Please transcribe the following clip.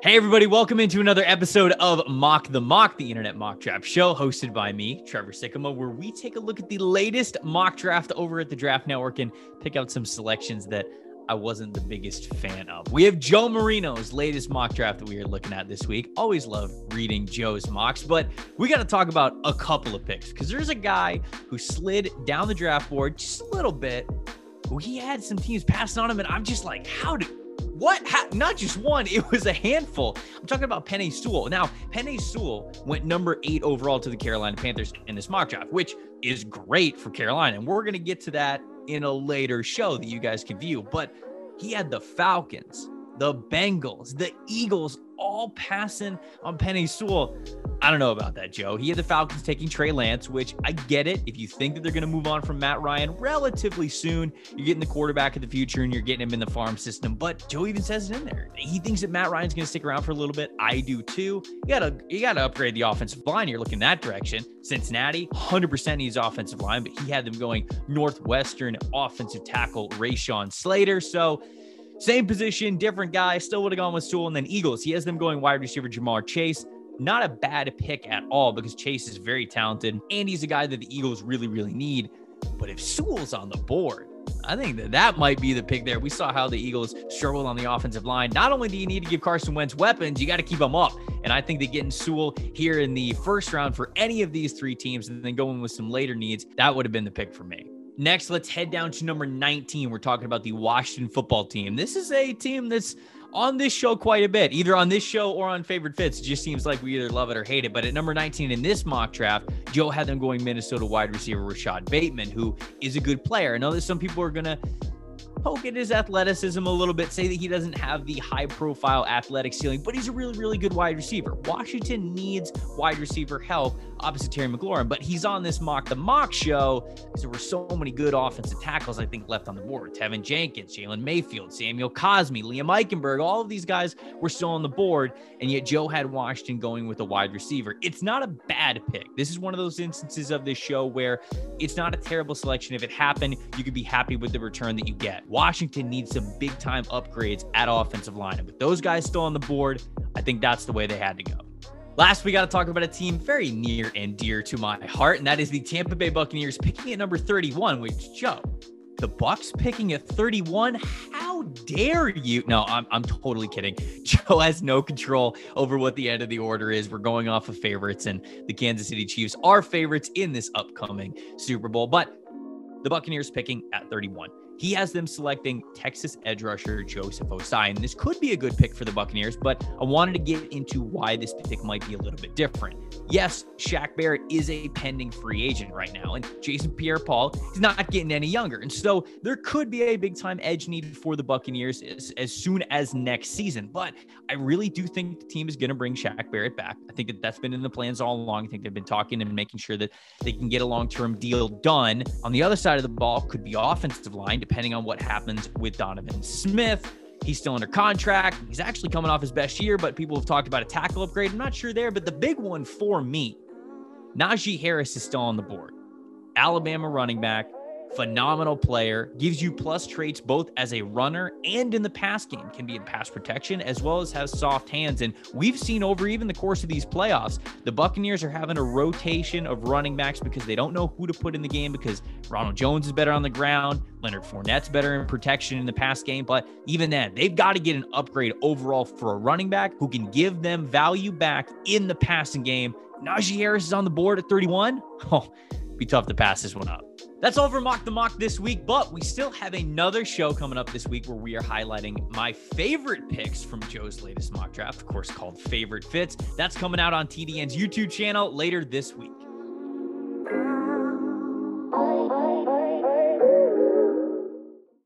Hey everybody, welcome into another episode of Mock the Mock, the internet mock draft show hosted by me, Trevor Sycamore, where we take a look at the latest mock draft over at the Draft Network and pick out some selections that I wasn't the biggest fan of. We have Joe Marino's latest mock draft that we are looking at this week. Always love reading Joe's mocks, but we got to talk about a couple of picks because there's a guy who slid down the draft board just a little bit. He had some teams passing on him, and I'm just like, not just one, it was a handful. I'm talking about Penei Sewell. Now, Penei Sewell went number 8 overall to the Carolina Panthers in this mock draft, which is great for Carolina. And we're going to get to that in a later show that you guys can view. But he had the Falcons, the Bengals, the Eagles all passing on Penei Sewell. I don't know about that, Joe. He had the Falcons taking Trey Lance, which I get it. If you think that they're going to move on from Matt Ryan relatively soon, you're getting the quarterback of the future and you're getting him in the farm system. But Joe even says it in there. He thinks that Matt Ryan's going to stick around for a little bit. I do too. You gotta upgrade the offensive line. You're looking that direction. Cincinnati, 100% needs offensive line, but he had them going Northwestern offensive tackle Rashawn Slater. So same position, different guy, still would have gone with Sewell. And then Eagles, he has them going wide receiver Jamar Chase. Not a bad pick at all because Chase is very talented and he's a guy that the Eagles really, really need. But if Sewell's on the board, I think that might be the pick there. We saw how the Eagles struggled on the offensive line. Not only do you need to give Carson Wentz weapons, you got to keep them up. And I think that getting Sewell here in the first round for any of these three teams and then going with some later needs, that would have been the pick for me. Next, let's head down to number 19. We're talking about the Washington football team. This is a team that's on this show quite a bit, either on this show or on Favorite Fits. It just seems like we either love it or hate it. But at number 19 in this mock draft, Joe had them going Minnesota wide receiver Rashad Bateman, who is a good player. I know that some people are going to poke at his athleticism a little bit, say that he doesn't have the high-profile athletic ceiling, but he's a really, really good wide receiver. Washington needs wide receiver help opposite Terry McLaurin, but he's on this Mock the Mock show because there were so many good offensive tackles, I think, left on the board. Tevin Jenkins, Jalen Mayfield, Samuel Cosmi, Liam Eichenberg, all of these guys were still on the board, and yet Joe had Washington going with a wide receiver. It's not a bad pick. This is one of those instances of this show where it's not a terrible selection. If it happened, you could be happy with the return that you get. Washington needs some big-time upgrades at offensive line, and with those guys still on the board, I think that's the way they had to go. Last, we got to talk about a team very near and dear to my heart, and that is the Tampa Bay Buccaneers picking at number 31, which, Joe, the Bucs picking at 31? How dare you? No, I'm totally kidding. Joe has no control over what the end of the order is. We're going off of favorites, and the Kansas City Chiefs are favorites in this upcoming Super Bowl, but the Buccaneers picking at 31. He has them selecting Texas edge rusher Joseph Ossai, and this could be a good pick for the Buccaneers, but I wanted to get into why this pick might be a little bit different. Yes, Shaq Barrett is a pending free agent right now, and Jason Pierre-Paul is not getting any younger, and so there could be a big-time edge needed for the Buccaneers as soon as next season, but I really do think the team is going to bring Shaq Barrett back. I think that's been in the plans all along. I think they've been talking and making sure that they can get a long-term deal done. On the other side of the ball could be offensive line, depending on what happens with Donovan Smith. He's still under contract. He's actually coming off his best year, but people have talked about a tackle upgrade. I'm not sure there, but the big one for me, Najee Harris is still on the board. Alabama running back, phenomenal player, gives you plus traits both as a runner and in the pass game, can be in pass protection as well as has soft hands. And we've seen over even the course of these playoffs, the Buccaneers are having a rotation of running backs because they don't know who to put in the game because Ronald Jones is better on the ground. Leonard Fournette's better in protection in the pass game. But even then, they've got to get an upgrade overall for a running back who can give them value back in the passing game. Najee Harris is on the board at 31. Oh, be tough to pass this one up. That's all for Mock the Mock this week, but we still have another show coming up this week where we are highlighting my favorite picks from Joe's latest mock draft, of course, called Favorite Fits. That's coming out on TDN's YouTube channel later this week.